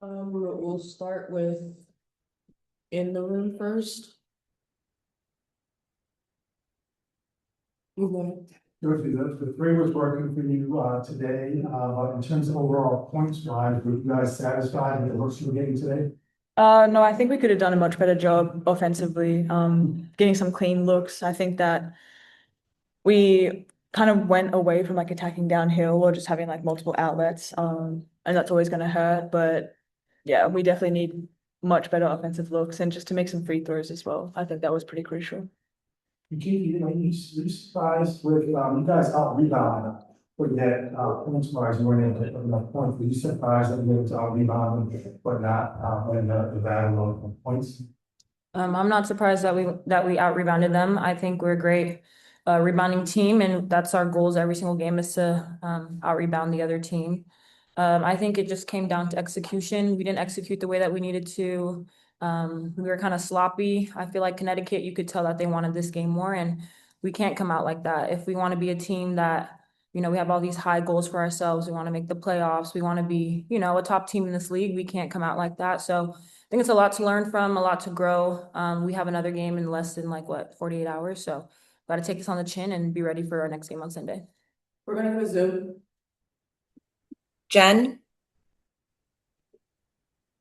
We'll start with in the room first. Mhm. Dorothy, the three was working for you today, but in terms of overall points wise, were you guys satisfied with the looks you were getting today? No, I think we could have done a much better job offensively, getting some clean looks. I think that we kind of went away from like attacking downhill or just having like multiple outlets. And that's always going to hurt. But yeah, we definitely need much better offensive looks and just to make some free throws as well. I think that was pretty crucial. Kiki, you surprised with, you guys out rebound, but yet, points wise, you weren't able to put enough points. Were you surprised that you were able to out rebound, but not, win the battle of points? I'm not surprised that we out rebounded them. I think we're a great rebounding team, and that's our goals every single game is to out rebound the other team. I think it just came down to execution. We didn't execute the way that we needed to. We were kind of sloppy. I feel like Connecticut, you could tell that they wanted this game more, and we can't come out like that. If we want to be a team that, we have all these high goals for ourselves, we want to make the playoffs, we want to be, a top team in this league, we can't come out like that. So I think it's a lot to learn from, a lot to grow. We have another game in less than 48 hours. So got to take this on the chin and be ready for our next game on Sunday. We're gonna go Zoom. Jen?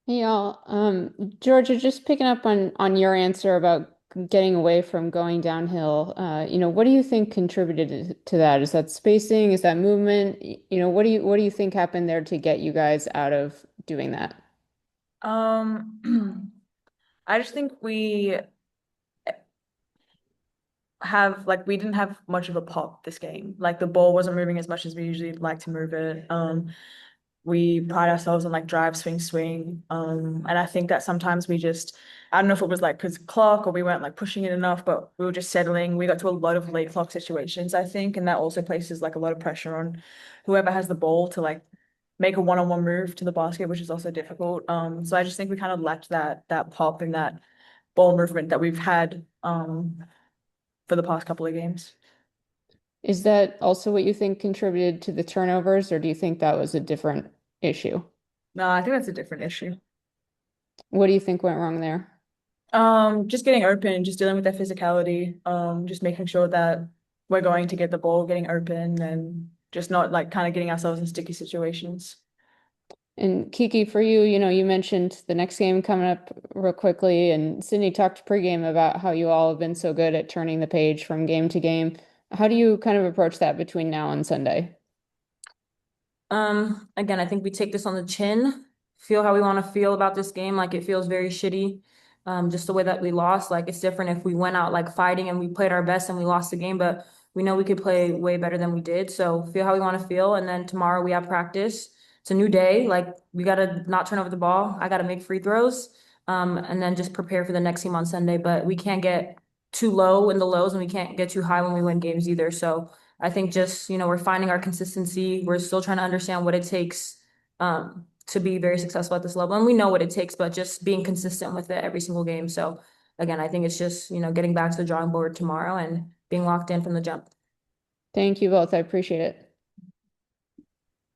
Hey y'all, Georgia, just picking up on your answer about getting away from going downhill. What do you think contributed to that? Is that spacing? Is that movement? What do you think happened there to get you guys out of doing that? I just think we didn't have much of a pop this game. Like the ball wasn't moving as much as we usually like to move it. We pride ourselves on like drive, swing, swing. And I think that sometimes I don't know if it was like because clock or we weren't like pushing it enough, but we were just settling. We got to a lot of late clock situations, I think, and that also places like a lot of pressure on whoever has the ball to like make a one-on-one move to the basket, which is also difficult. So I just think we kind of lacked that pop and that ball movement that we've had for the past couple of games. Is that also what you think contributed to the turnovers, or do you think that was a different issue? No, I think that's a different issue. What do you think went wrong there? Just getting open, just dealing with that physicality, just making sure that we're going to get the ball, getting open, and just not like kind of getting ourselves in sticky situations. And Kiki, for you, you mentioned the next game coming up real quickly, and Sydney talked pregame about how you all have been so good at turning the page from game to game. How do you kind of approach that between now and Sunday? Again, I think we take this on the chin, feel how we want to feel about this game. Like it feels very shitty. Just the way that we lost. Like it's different if we went out like fighting and we played our best and we lost the game, but we know we could play way better than we did. So feel how we want to feel. And then tomorrow we have practice. It's a new day. Like we gotta not turn over the ball. I gotta make free throws. And then just prepare for the next team on Sunday. But we can't get too low in the lows and we can't get too high when we win games either. So I think just, we're finding our consistency. We're still trying to understand what it takes to be very successful at this level. And we know what it takes, but just being consistent with it every single game. So again, I think it's just, getting back to the drawing board tomorrow and being locked in from the jump. Thank you both. I appreciate it.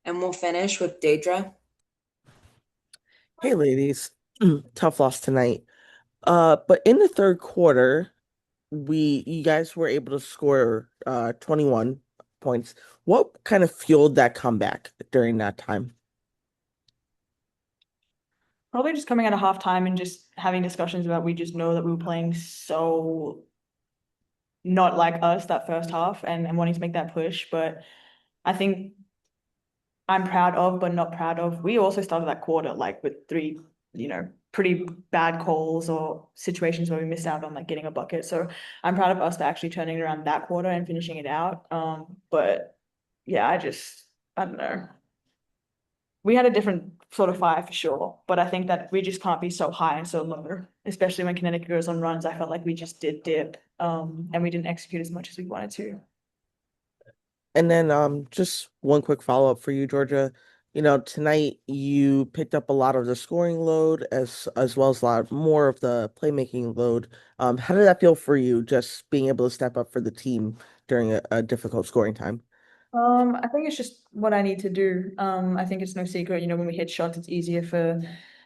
And we'll finish with Daedra. Hey, ladies. Tough loss tonight. But in the third quarter, you guys were able to score 21 points. What kind of fueled that comeback during that time? Probably just coming out of halftime and just having discussions about we just know that we were playing so not like us that first half and wanting to make that push. But I think I'm proud of, but not proud of. We also started that quarter like with three, pretty bad calls or situations where we missed out on like getting a bucket. So I'm proud of us for actually turning it around that quarter and finishing it out. But yeah, I don't know. We had a different sort of fire for sure, but I think that we just can't be so high and so low, especially when Connecticut goes on runs. I felt like we just did dip, and we didn't execute as much as we wanted to. And then just one quick follow-up for you, Georgia. Tonight you picked up a lot of the scoring load as well as a lot more of the playmaking load. How did that feel for you, just being able to step up for the team during a difficult scoring time? I think it's just what I need to do. I think it's no secret, when we hit shots, it's easier for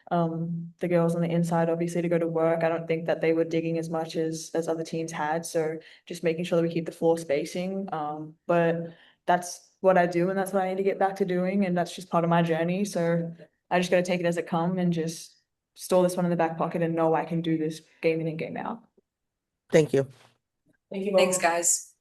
the girls on the inside, obviously, to go to work. I don't think that they were digging as much as other teams had. So just making sure that we keep the floor spacing. But that's what I do, and that's what I need to get back to doing, and that's just part of my journey. So I just got to take it as it comes and just store this one in the back pocket and know I can do this game in and game out. Thank you. Thank you. Thanks, both. guys.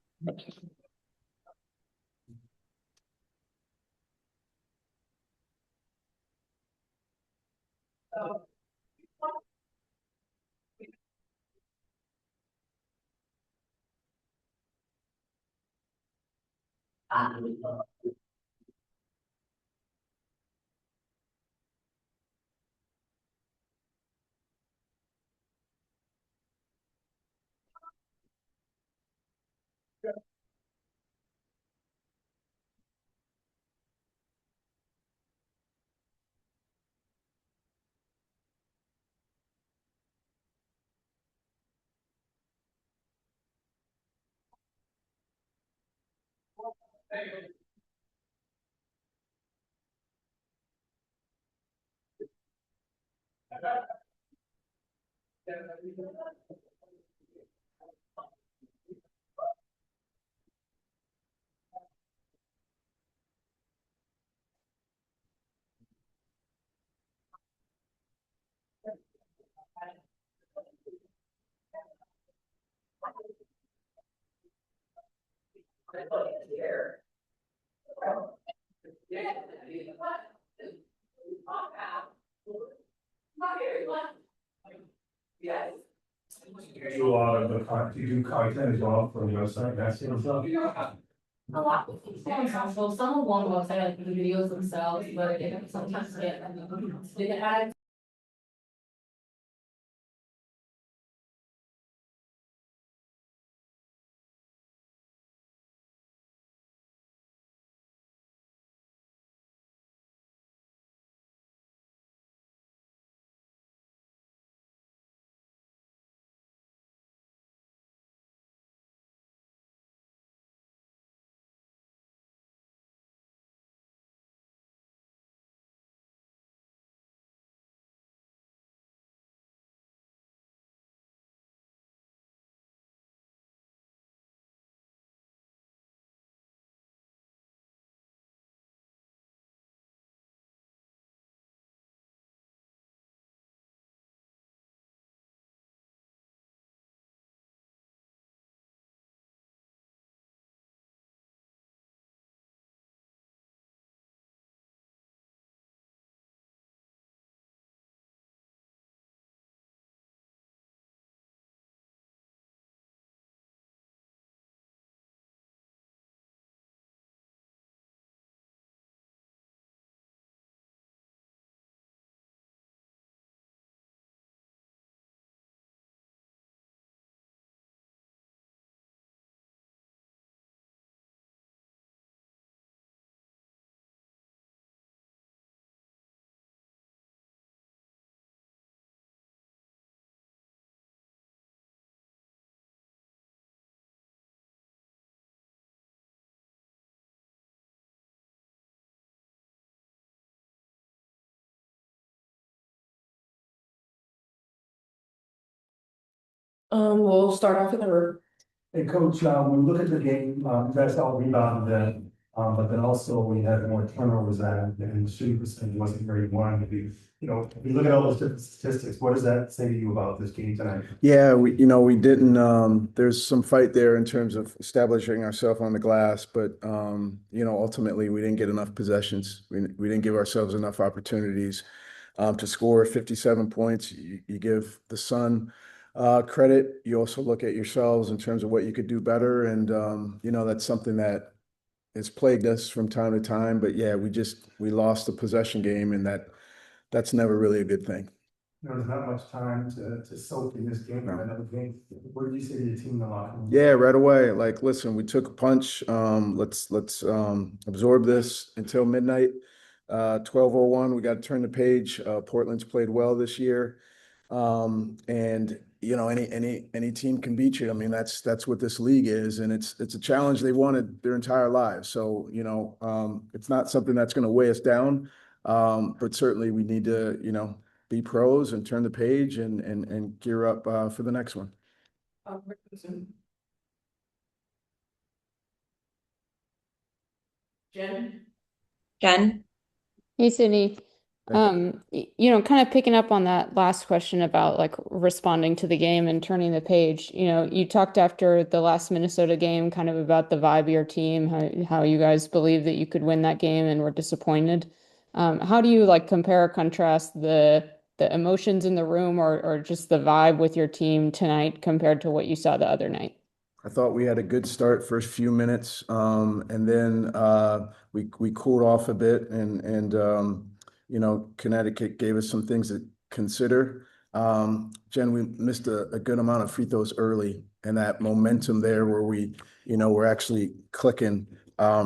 You do a lot of you do content as well for your website, that sort of stuff. A lot of things on social, some of one website, like the videos themselves, but they can sometimes get, did it add We'll start off with the Hey, coach, when we look at the game, you guys all rebounded then, but then also we had more turnovers and the shooting percentage wasn't very one to be. You know, if you look at all those different statistics, what does that say to you about this game tonight? Yeah, we didn't, there's some fight there in terms of establishing ourselves on the glass, but, ultimately we didn't get enough possessions. We didn't give ourselves enough opportunities, to score 57 points. You give the Sun, credit. You also look at yourselves in terms of what you could do better. And, that's something that has plagued us from time to time, but yeah, we lost the possession game, and that's never really a good thing. There's not much time to soak in this game or another game. What did you say to your team in the locker room? Yeah, right away. Like, listen, we took a punch. Let's absorb this until midnight. 12:01, we got to turn the page. Portland's played well this year. And any team can beat you. I mean, that's what this league is, and it's a challenge they wanted their entire lives. So, it's not something that's going to weigh us down. But certainly we need to, be pros and turn the page and gear up for the next one. Jen? Hey, Sydney. Kind of picking up on that last question about like responding to the game and turning the page. You talked after the last Minnesota game kind of about the vibe of your team, how you guys believed that you could win that game and were disappointed. How do you like compare or contrast the emotions in the room or just the vibe with your team tonight compared to what you saw the other night? I thought we had a good start first few minutes, and then we cooled off a bit, and Connecticut gave us some things to consider. Jen, we missed a good amount of free throws early, and that momentum there where we're actually clicking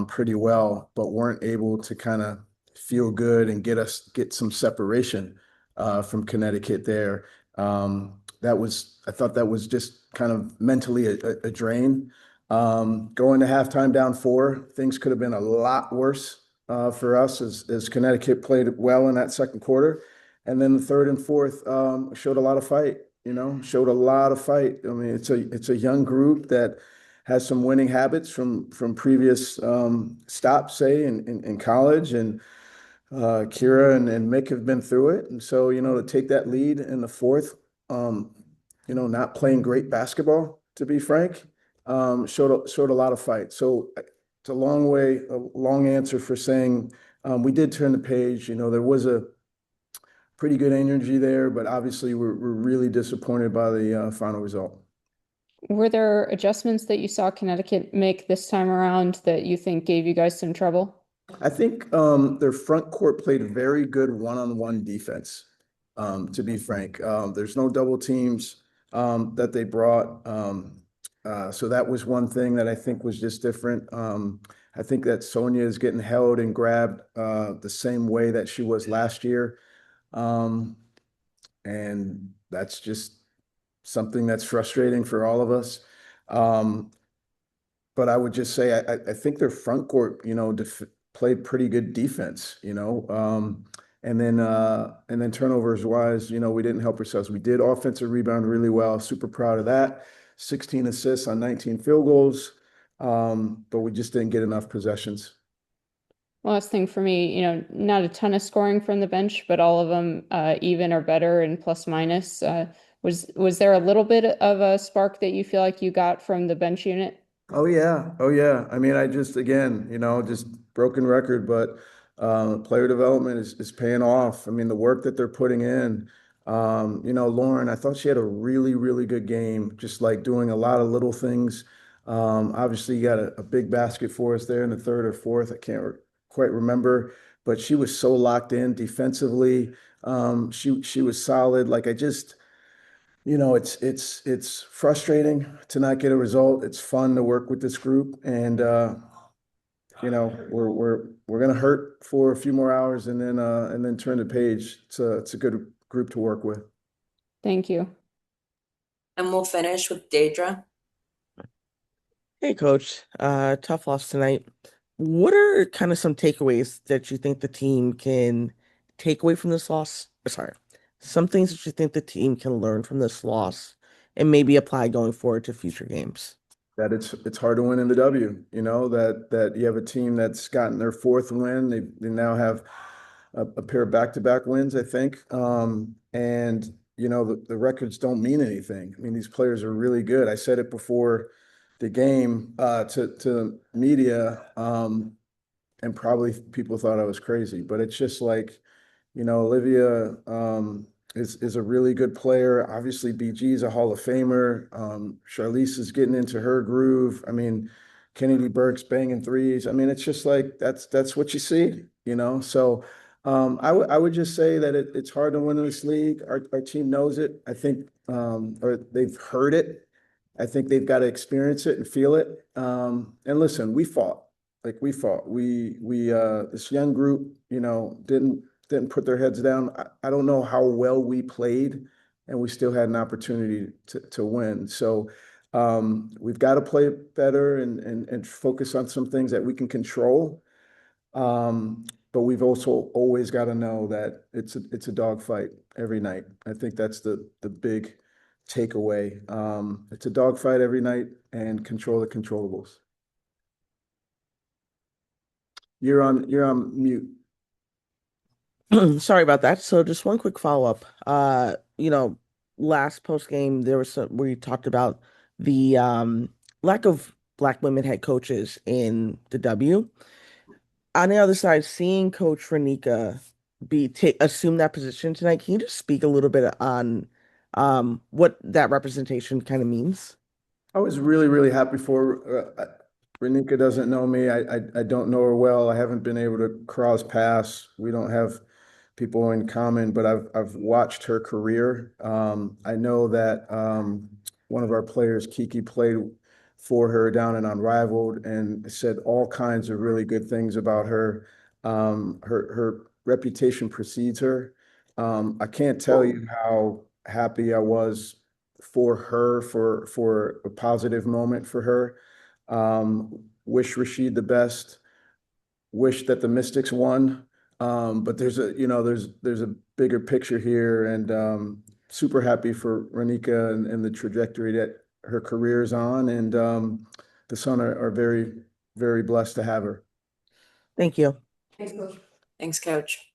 pretty well, but weren't able to kind of feel good and get some separation from Connecticut there. I thought that was just kind of mentally a drain. Going to halftime down 4, things could have been a lot worse for us as Connecticut played well in that second quarter. And then the third and fourth showed a lot of fight, showed a lot of fight. I mean, it's a young group that has some winning habits from previous stops, say, in college. And Kira and Mick have been through it. And so, to take that lead in the fourth, not playing great basketball, to be frank, showed a lot of fight. So it's a long answer for saying we did turn the page. There was a pretty good energy there, but obviously we're really disappointed by the final result. Were there adjustments that you saw Connecticut make this time around that you think gave you guys some trouble? I think their front court played very good one-on-one defense, to be frank. There's no double teams that they brought. So that was one thing that I think was just different. I think that Sonia is getting held and grabbed the same way that she was last year. And that's just something that's frustrating for all of us. But I would just say I think their front court, played pretty good defense, and then turnovers wise, we didn't help ourselves. We did offensive rebound really well. Super proud of that. 16 assists on 19 field goals, but we just didn't get enough possessions. Last thing for me, not a ton of scoring from the bench, but all of them even or better and plus minus. Was there a little bit of a spark that you feel like you got from the bench unit? Oh yeah. Oh yeah. I mean, I just, again, just broken record, but player development is paying off. I mean, the work that they're putting in, Lauren, I thought she had a really, really good game, just like doing a lot of little things. Obviously you got a big basket for us there in the third or fourth. I can't quite remember, but she was so locked in defensively. She was solid. Like I just, it's frustrating to not get a result. It's fun to work with this group, and we're gonna hurt for a few more hours, and then turn the page. It's a good group to work with. Thank you. And we'll finish with Daedra. Hey, Coach. Tough loss tonight. What are kind of some takeaways that you think the team can take away from this loss? Sorry, some things that you think the team can learn from this loss and maybe apply going forward to future games. That it's hard to win in the W. That you have a team that's gotten their fourth win. They now have a pair of back-to-back wins, I think. And the records don't mean anything. I mean, these players are really good. I said it before the game to media, and probably people thought I was crazy, but it's just like, Olivia is a really good player. Obviously, BG is a Hall of Famer. Charlize is getting into her groove. I mean, Kennedy Burke's banging threes. I mean, it's just like that's what you see, So I would just say that it's hard to win in this league. Our team knows it. I think, or they've heard it. I think they've got to experience it and feel it. And listen, we fought. Like we fought. We this young group, didn't put their heads down. I don't know how well we played, and we still had an opportunity to win. So we've got to play better and focus on some things that we can control. but we've also always got to know that it's a dogfight every night. I think that's the big takeaway. It's a dogfight every night and control the controllables. You're on mute. Sorry about that. So just one quick follow-up. Last post game there was we talked about the lack of Black women head coaches in the W. On the other side, seeing Coach Renika assume that position tonight, can you just speak a little bit on what that representation kind of means? I was really, really happy for Renika doesn't know me. I don't know her well. I haven't been able to cross paths. We don't have people in common, but I've watched her career. I know that one of our players, Kiki, played for her down in Unrivaled and said all kinds of really good things about her. Her reputation precedes her. I can't tell you how happy I was for her for a positive moment for her. Wish Rashid the best. Wish that the Mystics won. But there's a bigger picture here, and super happy for Renika and the trajectory that her career is on, and the Sun are very, very blessed to have her. Thank you. Thanks, Coach.